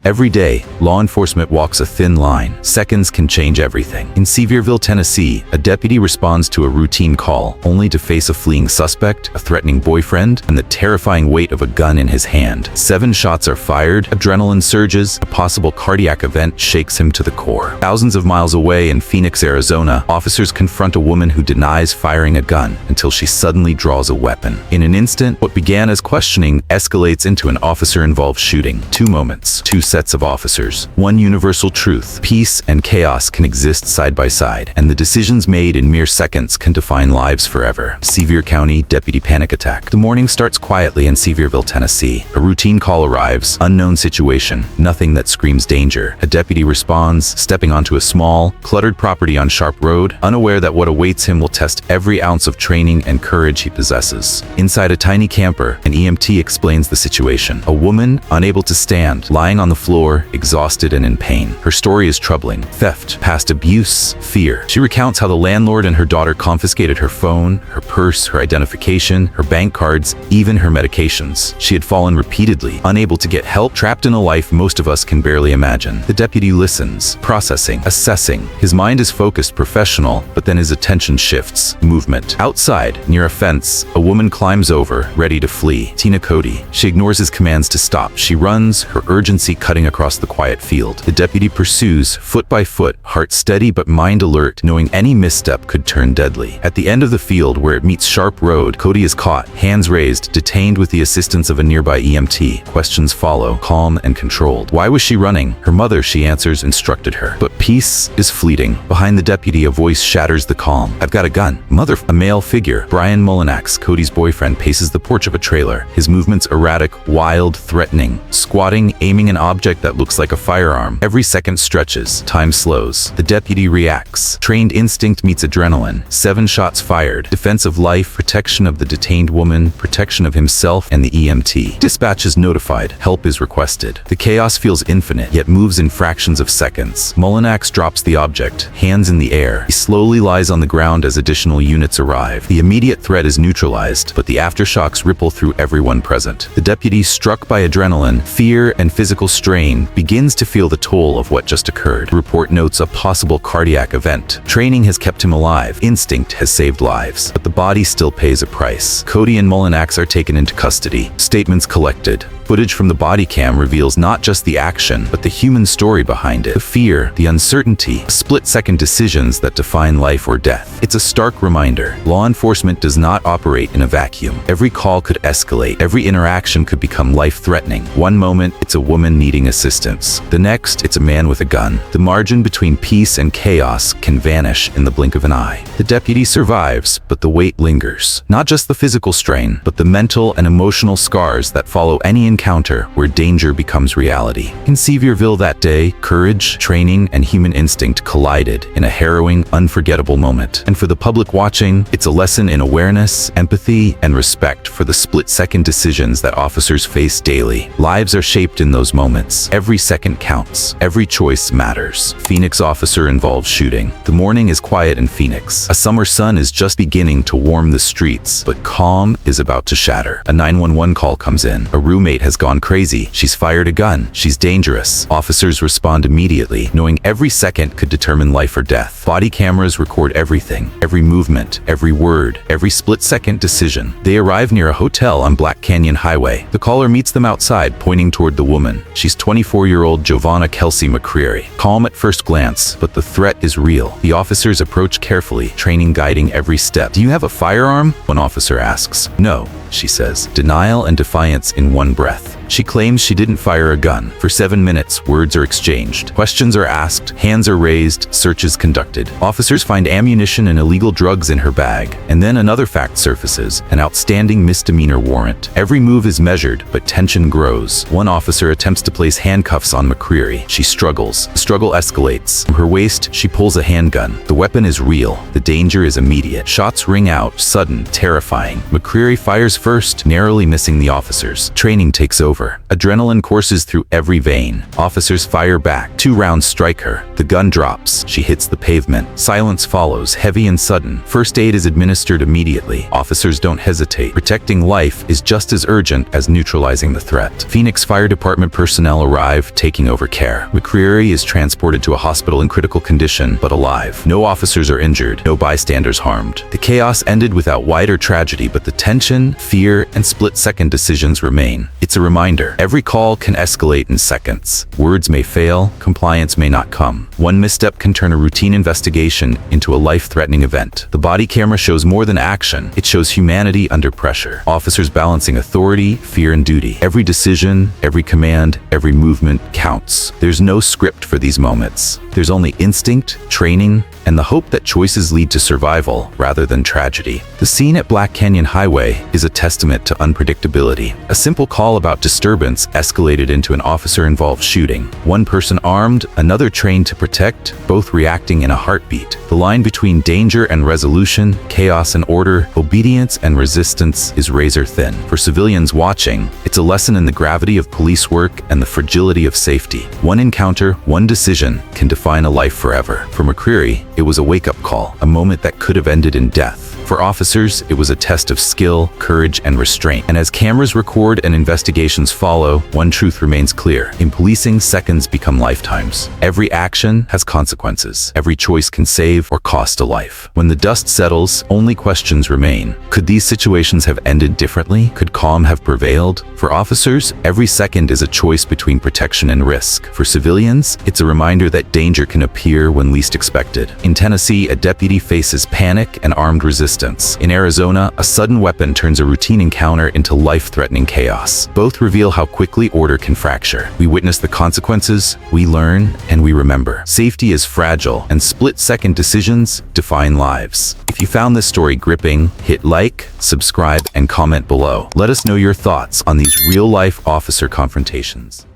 Every day, law enforcement walks a thin line. Seconds can change everything. In Sevierville, Tennessee, a deputy responds to a routine call, only to face a fleeing suspect, a threatening boyfriend, and the terrifying weight of a gun in his hand. 7 shots are fired, adrenaline surges, a possible cardiac event shakes him to the core. Thousands of miles away in Phoenix, Arizona, officers confront a woman who denies firing a gun until she suddenly draws a weapon. In an instant, what began as questioning escalates into an officer-involved shooting. 2 moments, 2 sets of officers. One universal truth: peace and chaos can exist side by side, and the decisions made in mere seconds can define lives forever. Sevier County Deputy Panic Attack. The morning starts quietly in Sevierville, Tennessee. A routine call arrives, unknown situation, nothing that screams danger. A deputy responds, stepping onto a small, cluttered property on Sharp Road, unaware that what awaits him will test every ounce of training and courage he possesses. Inside a tiny camper, an EMT explains the situation. A woman, unable to stand, lying on the floor, exhausted and in pain. Her story is troubling. Theft, past abuse, fear. She recounts how the landlord and her daughter confiscated her phone, her purse, her identification, her bank cards, even her medications. She had fallen repeatedly, unable to get help, trapped in a life most of us can barely imagine. The deputy listens, processing, assessing. His mind is focused, professional, but then his attention shifts. Movement. Outside, near a fence, a woman climbs over, ready to flee. Tina Cody. She ignores his commands to stop. She runs, her urgency cutting across the quiet field. The deputy pursues, foot by foot, heart steady but mind alert, knowing any misstep could turn deadly. At the end of the field, where it meets Sharp Road, Cody is caught, hands raised, detained with the assistance of a nearby EMT. Questions follow, calm and controlled. Why was she running? Her mother, she answers, instructed her. But peace is fleeting. Behind the deputy, a voice shatters the calm. "I've got a gun. Mother." A male figure, Brian Mullinax, Cody's boyfriend, paces the porch of a trailer. His movements erratic, wild, threatening. Squatting, aiming an object that looks like a firearm. Every second stretches. Time slows. The deputy reacts. Trained instinct meets adrenaline. 7 shots fired. Defense of life, protection of the detained woman, protection of himself and the EMT. Dispatch is notified. Help is requested. The chaos feels infinite, yet moves in fractions of seconds. Mullinax drops the object, hands in the air. He slowly lies on the ground as additional units arrive. The immediate threat is neutralized, but the aftershocks ripple through everyone present. The deputy, struck by adrenaline, fear, and physical strain, begins to feel the toll of what just occurred. The report notes a possible cardiac event. Training has kept him alive. Instinct has saved lives. But the body still pays a price. Cody and Mullinax are taken into custody. Statements collected. Footage from the Bodycam reveals not just the action, but the human story behind it. The fear, the uncertainty, split-second decisions that define life or death. It's a stark reminder. Law enforcement does not operate in a vacuum. Every call could escalate. Every interaction could become life-threatening. One moment, it's a woman needing assistance. The next, it's a man with a gun. The margin between peace and chaos can vanish in the blink of an eye. The deputy survives, but the weight lingers. Not just the physical strain, but the mental and emotional scars that follow any encounter where danger becomes reality. In Sevierville that day, courage, training, and human instinct collided in a harrowing, unforgettable moment. And for the public watching, it's a lesson in awareness, empathy, and respect for the split-second decisions that officers face daily. Lives are shaped in those moments. Every second counts. Every choice matters. Phoenix officer-involved shooting. The morning is quiet in Phoenix. A summer sun is just beginning to warm the streets, but calm is about to shatter. A 911 call comes in. A roommate has gone crazy. She's fired a gun. She's dangerous. Officers respond immediately, knowing every second could determine life or death. Body cameras record everything, every movement, every word, every split-second decision. They arrive near a hotel on Black Canyon Highway. The caller meets them outside, pointing toward the woman. She's 24-year-old Giovanna Kelsey McCreary. Calm at first glance, but the threat is real. The officers approach carefully, training guiding every step. "Do you have a firearm?" one officer asks. "No," she says. Denial and defiance in one breath. She claims she didn't fire a gun. For 7 minutes, words are exchanged. Questions are asked, hands are raised, searches conducted. Officers find ammunition and illegal drugs in her bag. And then another fact surfaces, an outstanding misdemeanor warrant. Every move is measured, but tension grows. One officer attempts to place handcuffs on McCreary. She struggles. The struggle escalates. From her waist, she pulls a handgun. The weapon is real. The danger is immediate. Shots ring out, sudden, terrifying. McCreary fires first, narrowly missing the officers. Training takes over. cover. Adrenaline courses through every vein. Officers fire back. 2 rounds strike her. The gun drops. She hits the pavement. Silence follows, heavy and sudden. First aid is administered immediately. Officers don't hesitate. Protecting life is just as urgent as neutralizing the threat. Phoenix Fire Department personnel arrive, taking over care. McCreary is transported to a hospital in critical condition, but alive. No officers are injured. No bystanders harmed. The chaos ended without wider tragedy, but the tension, fear, and split-second decisions remain. It's a reminder. Every call can escalate in seconds. Words may fail. Compliance may not come. One misstep can turn a routine investigation into a life-threatening event. The body camera shows more than action. It shows humanity under pressure. Officers balancing authority, fear, and duty. Every decision, every command, every movement counts. There's no script for these moments. There's only instinct, training, and the hope that choices lead to survival rather than tragedy. The scene at Black Canyon Highway is a testament to unpredictability. A simple call about disturbance escalated into an officer-involved shooting. One person armed, another trained to protect, both reacting in a heartbeat. The line between danger and resolution, chaos and order, obedience and resistance is razor thin. For civilians watching, it's a lesson in the gravity of police work and the fragility of safety. One encounter, one decision can define a life forever. For McCreary, it was a wake-up call, a moment that could have ended in death. For officers, it was a test of skill, courage, and restraint. And as cameras record and investigations follow, one truth remains clear. In policing, seconds become lifetimes. Every action has consequences. Every choice can save or cost a life. When the dust settles, only questions remain. Could these situations have ended differently? Could calm have prevailed? For officers, every second is a choice between protection and risk. For civilians, it's a reminder that danger can appear when least expected. In Tennessee, a deputy faces panic and armed resistance. In Arizona, a sudden weapon turns a routine encounter into life-threatening chaos. Both reveal how quickly order can fracture. We witness the consequences, we learn, and we remember. Safety is fragile, and split-second decisions define lives. If you found this story gripping, hit like, subscribe, and comment below. Let us know your thoughts on these real-life officer confrontations.